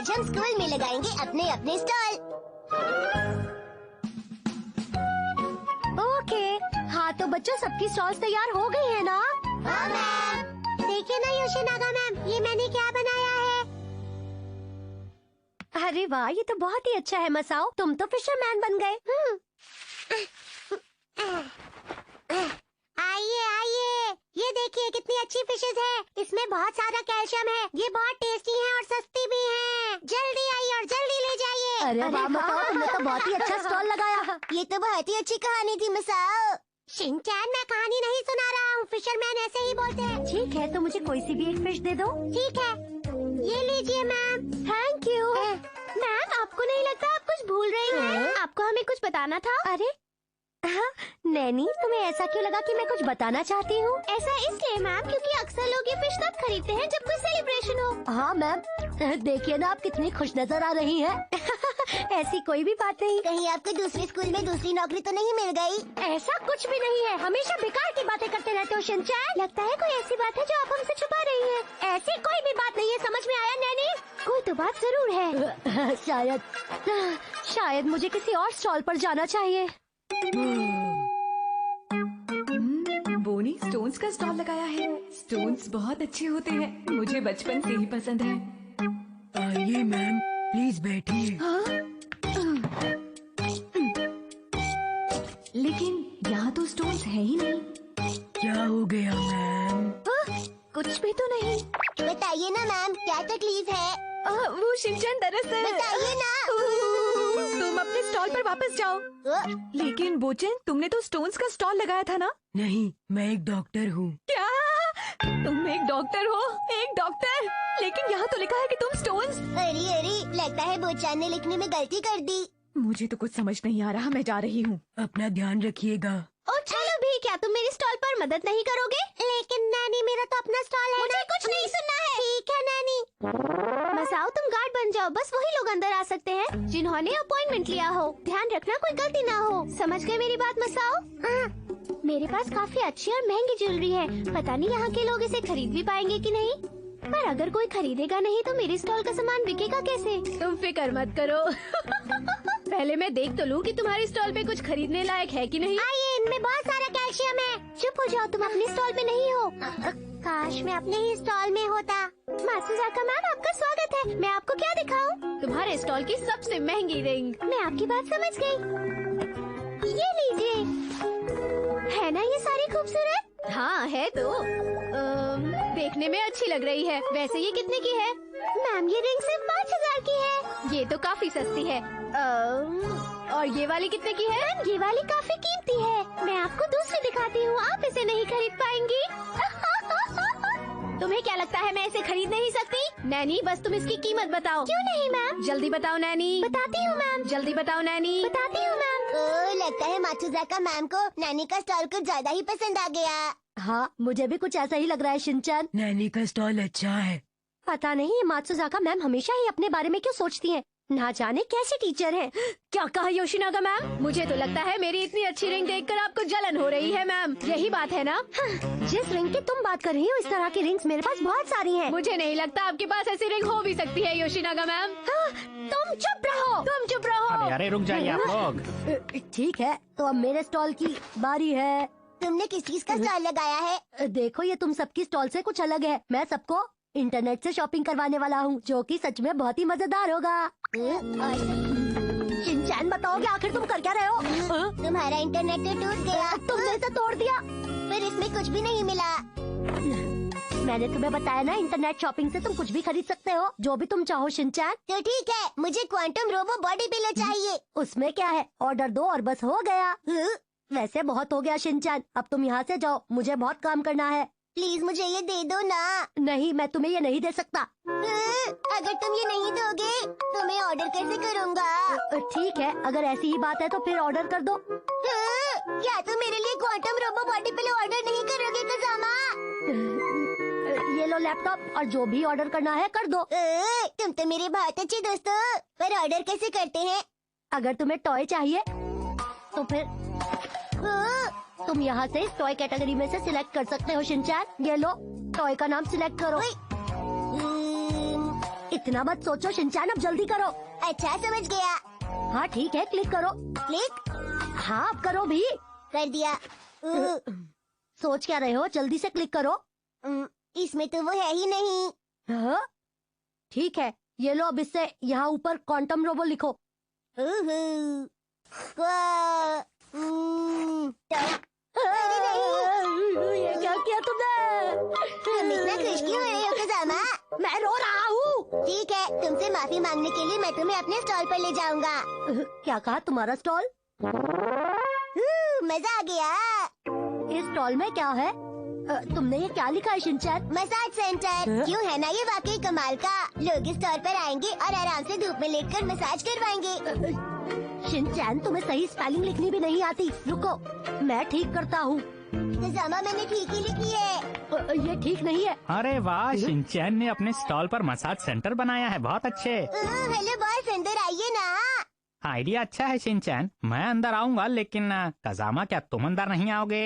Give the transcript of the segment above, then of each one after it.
आज हम स्कूल में लगाएंगे अपने अपने स्टॉल। ओके, हाँ तो बच्चों सबकी स्टॉल्स तैयार हो गई है ना? हाँ मैम। देखिए ना योशिनागा मैम, ये मैंने क्या बनाया है। अरे वाह, ये तो बहुत ही अच्छा है मसाओ, तुम तो फिशरमैन बन गए। आइए आइए, ये देखिए कितनी अच्छी फिशेज है। इसमें बहुत सारा कैल्शियम है। ये बहुत टेस्टी है और सस्ती भी है। जल्दी आइए और जल्दी ले जाइए। अरे वाह मसाओ, तुमने तो बहुत ही अच्छा स्टॉल लगाया। ये तो बहुत ही अच्छी कहानी थी मसाओ। शिनचैन, मैं कहानी नहीं सुना रहा हूँ, फिशरमैन ऐसे ही बोलते हैं। ठीक है, तो मुझे कोई सी भी एक फिश दे दो। ठीक है, ये लीजिए मैम। Thank you. मैम, आपको नहीं लगता आप कुछ भूल रही हैं? आपको हमें कुछ बताना था। अरे हाँ, नैनी, तुम्हें ऐसा क्यों लगा कि मैं कुछ बताना चाहती हूँ? ऐसा इसलिए मैम क्योंकि अक्सर लोग ये फिश तब खरीदते हैं जब कोई सेलिब्रेशन हो। हाँ मैम, देखिए ना आप कितनी खुश नजर आ रही हैं। ऐसी कोई भी बात नहीं। कहीं आपको दूसरे स्कूल में दूसरी नौकरी तो नहीं मिल गई? ऐसा कुछ भी नहीं है, हमेशा बेकार की बातें करते रहते हो शिनचैन। लगता है कोई ऐसी बात है जो आप हमसे छुपा रही हैं। ऐसी कोई भी बात नहीं है, समझ में आया नैनी? कोई तो बात जरूर है। शायद मुझे किसी और स्टॉल पर जाना चाहिए। बोनी स्टोन्स का स्टॉल लगाया है। स्टोन्स बहुत अच्छे होते हैं, मुझे बचपन से ही पसंद है। आइए मैम, प्लीज बैठिए। लेकिन यहाँ तो स्टोन्स है ही नहीं। क्या हो गया मैम? कुछ भी तो नहीं। बताइए ना मैम, क्या तकलीफ है? वो शिनचैन दरअसल। बताइए ना। तुम अपने स्टॉल पर वापस जाओ। लेकिन बोचन, तुमने तो स्टोन्स का स्टॉल लगाया था ना? नहीं, मैं एक डॉक्टर हूँ। क्या तुम एक डॉक्टर हो? एक डॉक्टर? लेकिन यहाँ तो लिखा है कि तुम स्टोन्स। अरे अरे, लगता है बोचान ने लिखने में गलती कर दी। मुझे तो कुछ समझ नहीं आ रहा, मैं जा रही हूँ। अपना ध्यान रखिएगा। और चलो भी, क्या तुम मेरे स्टॉल पर मदद नहीं करोगे? लेकिन नानी, मेरा तो अपना स्टॉल है। मुझे कुछ नहीं सुनना है। ठीक है नानी। मसाओ, तुम गार्ड बन जाओ, बस वही लोग अंदर आ सकते हैं जिन्होंने अपॉइंटमेंट लिया हो। ध्यान रखना कोई गलती ना हो। समझ गए मेरी बात मसाओ? मेरे पास काफी अच्छी और महंगी ज्वेलरी है। पता नहीं यहाँ के लोग इसे खरीद भी पाएंगे कि नहीं, पर अगर कोई खरीदेगा नहीं तो मेरे स्टॉल का सामान बिकेगा कैसे? तुम फिक्र मत करो। पहले मैं देख तो लूँ कि तुम्हारे स्टॉल पे कुछ खरीदने लायक है कि नहीं। आइए, इनमें बहुत सारा कैल्शियम है। चुप हो जाओ, तुम अपने स्टॉल पे नहीं हो। काश मैं अपने ही स्टॉल में होता। मात्सुजाका मैम, आपका स्वागत है। मैं आपको क्या दिखाऊं? तुम्हारे स्टॉल की सबसे महंगी रिंग। मैं आपकी बात समझ गई। ये लीजिए। है ना ये सारी खूबसूरत? हाँ है तो। देखने में अच्छी लग रही है। वैसे ये कितने की है? मैम, ये रिंग सिर्फ 5,000 की है। ये तो काफी सस्ती है। और ये वाली कितने की है? मैम, ये वाली काफी कीमती है। मैं आपको दूसरी दिखाती हूँ, आप इसे नहीं खरीद पाएंगी। तुम्हें क्या लगता है मैं इसे खरीद नहीं सकती? नैनी, बस तुम इसकी कीमत बताओ। क्यों नहीं मैम? जल्दी बताओ नैनी। बताती हूँ मैम। जल्दी बताओ नैनी। बताती हूँ मैम। लगता है मात्सुजाका मैम को नैनी का स्टॉल कुछ ज्यादा ही पसंद आ गया। हाँ, मुझे भी कुछ ऐसा ही लग रहा है शिनचैन। नैनी का स्टॉल अच्छा है। पता नहीं ये मात्सुजाका मैम हमेशा ही अपने बारे में क्यों सोचती हैं। ना जाने कैसी टीचर है। क्या कहा योशिनागा मैम? मुझे तो लगता है मेरी इतनी अच्छी रिंग देखकर आपको जलन हो रही है मैम। यही बात है ना? जिस रिंग की तुम बात कर रही हो, इस तरह की रिंग्स मेरे पास बहुत सारी हैं। मुझे नहीं लगता आपके पास ऐसी रिंग हो भी सकती है योशिनागा मैम। तुम चुप रहो, तुम चुप रहो। अरे रुक जाइए आप लोग। ठीक है, तो अब मेरे स्टॉल की बारी है। तुमने किस चीज का स्टॉल लगाया है? देखो, ये तुम सबकी स्टॉल से कुछ अलग है। मैं सबको इंटरनेट से शॉपिंग करवाने वाला हूँ, जो कि सच में बहुत ही मजेदार होगा। शिनचैन, बताओगे आखिर तुम कर क्या रहे हो? तुम्हारा इंटरनेट तो टूट गया। तुमने इसे तोड़ दिया। पर इसमें कुछ भी नहीं मिला। मैंने तुम्हें बताया ना, इंटरनेट शॉपिंग से तुम कुछ भी खरीद सकते हो, जो भी तुम चाहो शिनचैन। तो ठीक है, मुझे क्वांटम रोबो बॉडी पिलो चाहिए। उसमें क्या है, ऑर्डर दो और बस हो गया। वैसे बहुत हो गया शिनचैन, अब तुम यहाँ से जाओ, मुझे बहुत काम करना है। प्लीज मुझे ये दे दो ना। नहीं, मैं तुम्हें ये नहीं दे सकता। अगर तुम ये नहीं दोगे तो मैं ऑर्डर कैसे करूँगा? ठीक है, अगर ऐसी ही बात है तो फिर ऑर्डर कर दो। क्या तुम मेरे लिए quantum robo body pillow order नहीं करोगे कज़ामा? ये लो लैपटॉप, और जो भी ऑर्डर करना है कर दो। तुम तो मेरे बहुत अच्छे दोस्त हो, पर ऑर्डर कैसे करते हैं? अगर तुम्हें टॉय चाहिए तो फिर तुम यहाँ से इस टॉय कैटेगरी में से सिलेक्ट कर सकते हो शिनचैन। ये लो, टॉय का नाम सिलेक्ट करो। इतना मत सोचो शिनचैन, अब जल्दी करो। अच्छा समझ गया। हाँ ठीक है, क्लिक करो। क्लिक हाँ अब करो भी। कर दिया। सोच क्या रहे हो, जल्दी से क्लिक करो। इसमें तो वो है ही नहीं। हाँ? ठीक है, ये लो, अब इससे यहाँ ऊपर क्वांटम रोबो लिखो। ये क्या किया तुमने? तुम इतना खुश क्यों हो रहे हो कज़ामा? मैं रो रहा हूँ। ठीक है, तुमसे माफी मांगने के लिए मैं तुम्हें अपने स्टॉल पर ले जाऊंगा। क्या कहा, तुम्हारा स्टॉल? मजा आ गया। इस स्टॉल में क्या है? तुमने ये क्या लिखा है शिनचैन? Massage centre. क्यों है ना ये वाकई कमाल का। लोग इस स्टॉल पर आएंगे और आराम से धूप में लेटकर मसाज करवाएंगे। शिनचैन, तुम्हें सही स्पेलिंग लिखनी भी नहीं आती। रुको, मैं ठीक करता हूँ। कज़ामा, मैंने ठीक ही लिखी है। ये ठीक नहीं है। अरे वाह, शिनचैन ने अपने स्टॉल पर मसाज सेंटर बनाया है, बहुत अच्छे। हेलो बॉस, अंदर आइए ना। आइडिया अच्छा है शिनचैन, मैं अंदर आऊंगा, लेकिन कज़ामा क्या तुम अंदर नहीं आओगे?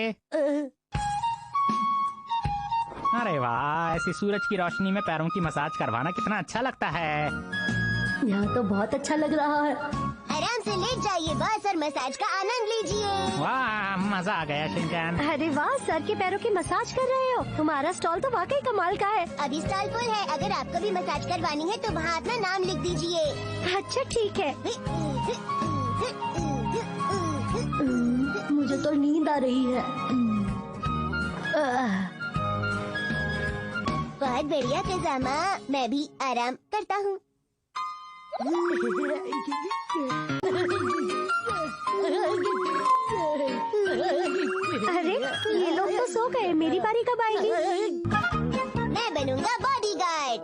अरे वाह, ऐसी सूरज की रोशनी में पैरों की मसाज करवाना कितना अच्छा लगता है। यहाँ तो बहुत अच्छा लग रहा है। आराम से लेट जाइए बॉस और मसाज का आनंद लीजिए। वाह, मजा आ गया शिनचैन। अरे वाह, सर के पैरों की मसाज कर रहे हो। तुम्हारा स्टॉल तो वाकई कमाल का है। अभी स्टॉल फुल है, अगर आपको भी मसाज करवानी है तो वहाँ अपना नाम लिख दीजिए। अच्छा ठीक है। मुझे तो नींद आ रही है। बहुत बढ़िया कज़ामा, मैं भी आराम करता हूँ। अरे ये लोग तो सो गए, मेरी बारी कब आएगी? मैं बनूंगा बॉडीगार्ड।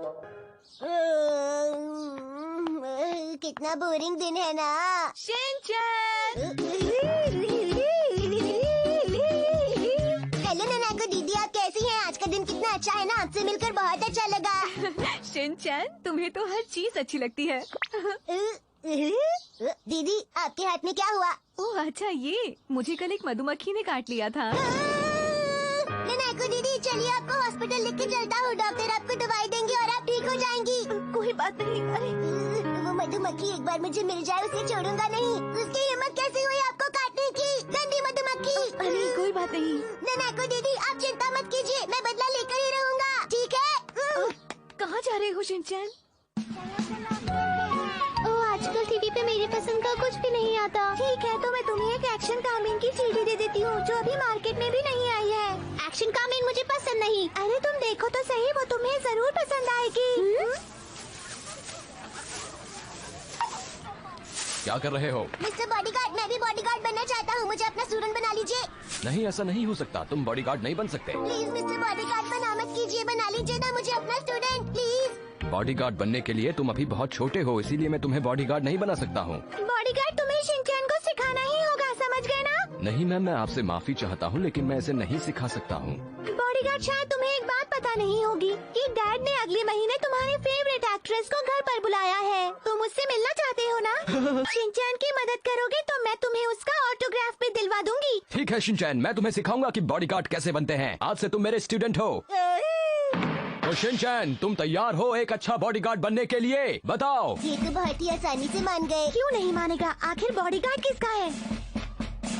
कितना बोरिंग दिन है ना। हेलो ननाको दीदी, आप कैसी हैं? आज का दिन कितना अच्छा है ना, आपसे मिलकर बहुत अच्छा लगा। शिनचैन, तुम्हें तो हर चीज अच्छी लगती है। दीदी, आपके हाथ में क्या हुआ? ओह अच्छा, ये मुझे कल एक मधुमक्खी ने काट लिया था। ननाको दीदी, चलिए आपको हॉस्पिटल लेके चलता हूँ। डॉक्टर आपको दवाई देंगे और आप ठीक हो जाएंगी। कोई बात नहीं। अरे वो मधुमक्खी एक बार मुझे मिल जाए, उसे छोड़ूंगा नहीं। उसकी हिम्मत कैसे हुई आपको काटने की? गंदी मधुमक्खी। अरे कोई बात नहीं। ननाको दीदी, आप चिंता मत कीजिए, मैं बदला लेकर ही रहूँगा, ठीक है? कहाँ जा रहे हो शिनचैन? आजकल टीवी पे मेरी पसंद का कुछ भी नहीं आता। ठीक है, तो मैं तुम्हें एक एक्शन कामीन की सीडी दे देती हूँ, जो अभी मार्केट में भी नहीं आई है। एक्शन कामीन मुझे पसंद नहीं। अरे तुम देखो तो सही, वो तुम्हें जरूर पसंद आएगी। क्या कर रहे हो? मिस्टर बॉडीगार्ड, मैं भी बॉडीगार्ड बनना चाहता हूँ, मुझे अपना स्टूडेंट बना लीजिए। नहीं, ऐसा नहीं हो सकता, तुम बॉडीगार्ड नहीं बन सकते। प्लीज मिस्टर बॉडीगार्ड, बना मत कीजिए, बना लीजिए ना मुझे अपना स्टूडेंट, प्लीज। बॉडीगार्ड बनने के लिए तुम अभी बहुत छोटे हो, इसीलिए मैं तुम्हें बॉडीगार्ड नहीं बना सकता हूँ। बॉडीगार्ड, तुम्हें शिनचैन को सिखाना ही होगा, समझ गए ना? नहीं मैम, मैं आपसे माफी चाहता हूँ, लेकिन मैं इसे नहीं सिखा सकता हूँ। बॉडीगार्ड, शायद तुम्हें एक बात पता नहीं होगी कि डैड ने अगले महीने तुम्हारे फेवरेट एक्ट्रेस को घर पर बुलाया है। तुम उससे मिलना चाहते हो ना? शिनचैन की मदद करोगे तो मैं तुम्हें उसका ऑटोग्राफ भी दिलवा दूंगी। ठीक है शिनचैन, मैं तुम्हें सिखाऊंगा कि बॉडीगार्ड कैसे बनते हैं। आज से तुम मेरे स्टूडेंट हो। तो शिनचैन, तुम तैयार हो एक अच्छा बॉडीगार्ड बनने के लिए? बताओ। ये तो बहुत ही आसानी से मान गए। क्यों नहीं मानेगा? आखिर बॉडीगार्ड किसका है?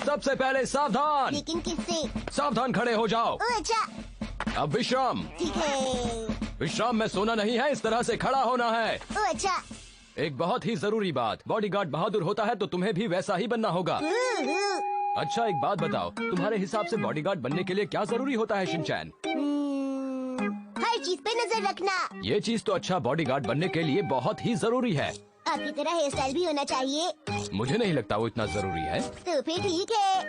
सबसे पहले सावधान। लेकिन किससे? सावधान खड़े हो जाओ। ओह अच्छा, अब विश्राम। ठीक है। विश्राम में सोना नहीं है, इस तरह से खड़ा होना है। ओह अच्छा। एक बहुत ही जरूरी बात, बॉडीगार्ड बहादुर होता है तो तुम्हें भी वैसा ही बनना होगा। अच्छा एक बात बताओ, तुम्हारे हिसाब से बॉडीगार्ड बनने के लिए क्या जरूरी होता है शिनचैन? हर चीज पे नजर रखना। ये चीज तो अच्छा बॉडीगार्ड बनने के लिए बहुत ही जरूरी है। आपकी तरह हेयर स्टाइल भी होना चाहिए। मुझे नहीं लगता वो इतना जरूरी है। तो फिर ठीक है।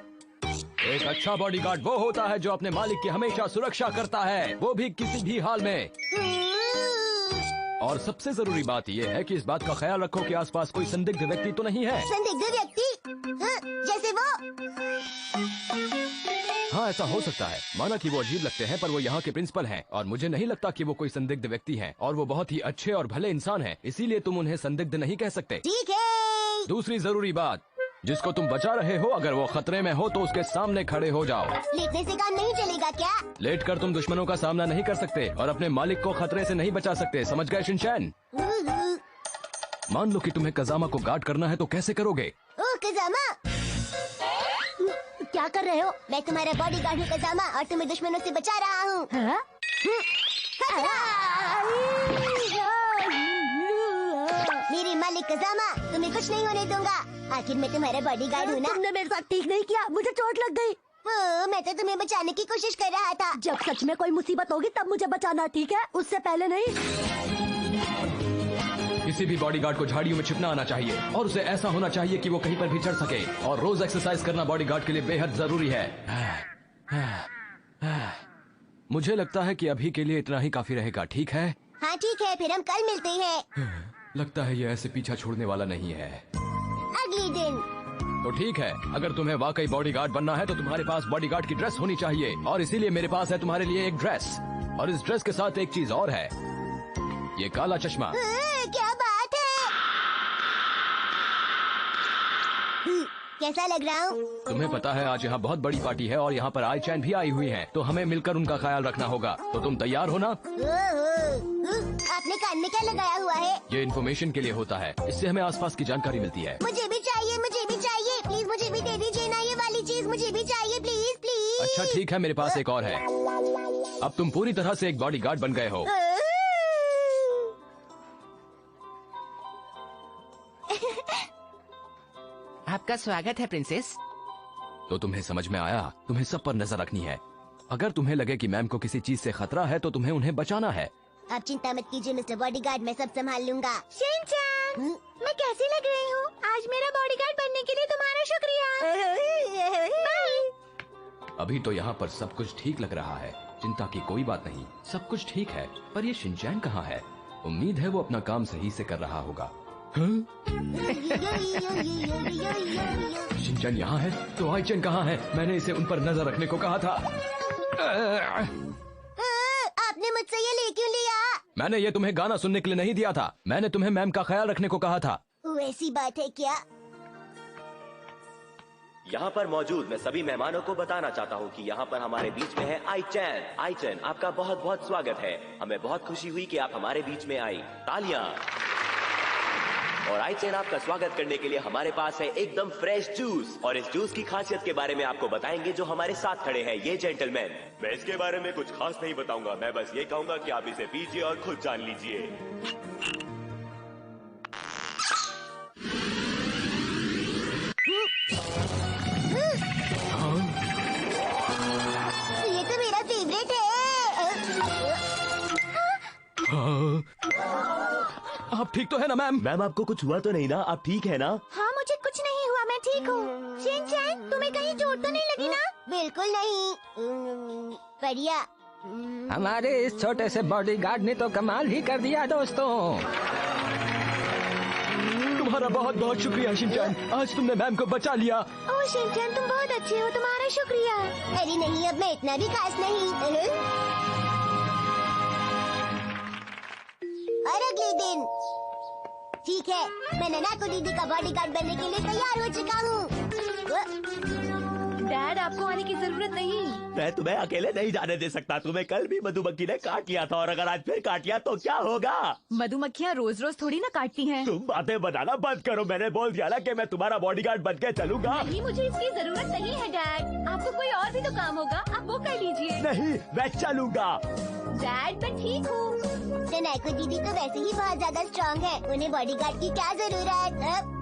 एक अच्छा बॉडीगार्ड वो होता है जो अपने मालिक की हमेशा सुरक्षा करता है, वो भी किसी भी हाल में। और सबसे जरूरी बात यह है कि इस बात का ख्याल रखो कि आसपास कोई संदिग्ध व्यक्ति तो नहीं है। संदिग्ध व्यक्ति? जैसे वो? हाँ ऐसा हो सकता है, माना कि वो अजीब लगते हैं पर वो यहाँ के प्रिंसिपल हैं और मुझे नहीं लगता कि वो कोई संदिग्ध व्यक्ति हैं और वो बहुत ही अच्छे और भले इंसान हैं, इसीलिए तुम उन्हें संदिग्ध नहीं कह सकते। ठीक है। दूसरी जरूरी बात, जिसको तुम बचा रहे हो अगर वो खतरे में हो तो उसके सामने खड़े हो जाओ। लेटने से काम नहीं चलेगा क्या? लेट कर तुम दुश्मनों का सामना नहीं कर सकते और अपने मालिक को खतरे से नहीं बचा सकते, समझ गए शिनचैन? मान लो कि तुम्हें कजामा को गार्ड करना है तो कैसे करोगे? ओह कजामा, क्या कर रहे हो? मैं तुम्हारा बॉडीगार्ड हूँ कजामा और तुम्हें दुश्मनों से बचा रहा हूँ। मेरे मालिक कजामा, तुम्हें कुछ नहीं होने दूंगा। आखिर मैं तुम्हारा बॉडीगार्ड हूँ ना। तुमने मेरे साथ ठीक नहीं किया, मुझे चोट लग गई। मैं तो तुम्हें बचाने की कोशिश कर रहा था। जब सच में कोई मुसीबत होगी तब मुझे बचाना, ठीक है? उससे पहले नहीं। किसी भी बॉडीगार्ड को झाड़ियों में छिपना आना चाहिए और उसे ऐसा होना चाहिए कि वो कहीं पर भी चढ़ सके। और रोज एक्सरसाइज करना बॉडीगार्ड के लिए बेहद जरूरी है। मुझे लगता है कि अभी के लिए इतना ही काफी रहेगा, ठीक है? हाँ ठीक है, फिर हम कल मिलते हैं। लगता है ये ऐसे पीछा छोड़ने वाला नहीं है। अगले दिन। तो ठीक है, अगर तुम्हें वाकई बॉडीगार्ड बनना है तो तुम्हारे पास बॉडीगार्ड की ड्रेस होनी चाहिए और इसीलिए मेरे पास है तुम्हारे लिए एक ड्रेस। और इस ड्रेस के साथ एक चीज और है, ये काला चश्मा। क्या बात है? कैसा लग रहा हूँ? तुम्हें पता है आज यहाँ बहुत बड़ी पार्टी है और यहाँ पर आई चैन भी आई हुई है, तो हमें मिलकर उनका ख्याल रखना होगा। तो तुम तैयार हो ना? आपने कान में क्या लगाया हुआ है? ये इन्फॉर्मेशन के लिए होता है, इससे हमें आसपास की जानकारी मिलती है। मुझे भी चाहिए, मुझे भी चाहिए। प्लीज मुझे भी दे दीजिए ना ये वाली चीज, मुझे भी चाहिए प्लीज प्लीज। अच्छा ठीक है, मेरे पास एक और है। अब तुम पूरी तरह से एक बॉडीगार्ड बन गए हो। आपका स्वागत है प्रिंसेस। तो तुम्हें समझ में आया, तुम्हें सब पर नजर रखनी है। अगर तुम्हें लगे कि मैम को किसी चीज से खतरा है तो तुम्हें उन्हें बचाना है। आप चिंता मत कीजिए मिस्टर बॉडीगार्ड, मैं सब संभाल लूंगा। शिनचैन, मैं कैसी लग रही हूँ? आज मेरा बॉडीगार्ड बनने के लिए तुम्हारा शुक्रिया। बाय। अभी तो यहाँ पर सब कुछ ठीक लग रहा है, चिंता की कोई बात नहीं, सब कुछ ठीक है। पर ये शिनचैन कहाँ है? उम्मीद है वो अपना काम सही से कर रहा होगा। शिनचैन यहाँ है तो आईचैन कहाँ है? मैंने इसे उन पर नजर रखने को कहा था। आपने मुझसे ये ले क्यों लिया? मैंने ये तुम्हें गाना सुनने के लिए नहीं दिया था, मैंने तुम्हें मैम का ख्याल रखने को कहा था। वैसी बात है क्या? यहाँ पर मौजूद मैं सभी मेहमानों को बताना चाहता हूँ कि यहाँ पर हमारे बीच में है आईचैन। आईचैन, आपका बहुत बहुत स्वागत है। हमें बहुत खुशी हुई कि आप हमारे बीच में आई। तालियां। और आईचैन, आपका स्वागत करने के लिए हमारे पास है एकदम फ्रेश जूस। और इस जूस की खासियत के बारे में आपको बताएंगे जो हमारे साथ खड़े हैं, ये जेंटलमैन। मैं इसके बारे में कुछ खास नहीं बताऊंगा, मैं बस ये कहूंगा कि आप इसे पीजिए और खुद जान लीजिए। ये तो मेरा फेवरेट है। आप ठीक तो है ना मैम? मैम आपको कुछ हुआ तो नहीं ना? आप ठीक है ना? हाँ मुझे कुछ नहीं हुआ, मैं ठीक हूँ। शिनचैन, तुम्हें कहीं चोट तो नहीं लगी ना? बिल्कुल नहीं। बढ़िया। हमारे इस छोटे से बॉडीगार्ड ने तो कमाल ही कर दिया दोस्तों। तुम्हारा बहुत बहुत शुक्रिया शिनचैन, आज तुमने मैम को बचा लिया। ओह शिनचैन, तुम बहुत अच्छे हो, तुम्हारा शुक्रिया। अरे नहीं, अब मैं इतना भी खास नहीं। और अगले दिन। ठीक है, मैं ननाको दीदी का बॉडीगार्ड बनने के लिए तैयार हो चुका हूँ। डैड, आपको आने की जरूरत नहीं। मैं तुम्हें अकेले नहीं जाने दे सकता। तुम्हें कल भी मधुमक्खी ने काट लिया था और अगर आज फिर काट लिया तो क्या होगा? मधुमक्खियाँ रोज रोज थोड़ी ना काटती हैं। तुम बातें बनाना बंद करो। मैंने बोल दिया ना कि मैं तुम्हारा बॉडीगार्ड बन के चलूंगा। नहीं, मुझे इसकी जरूरत नहीं है डैड। आपको कोई और भी तो काम होगा, आप वो कर लीजिए। नहीं, मैं चलूंगा। डैड, मैं ठीक हूँ। ननाको दीदी तो वैसे ही बहुत ज्यादा स्ट्रॉन्ग है, उन्हें बॉडीगार्ड की क्या जरूरत?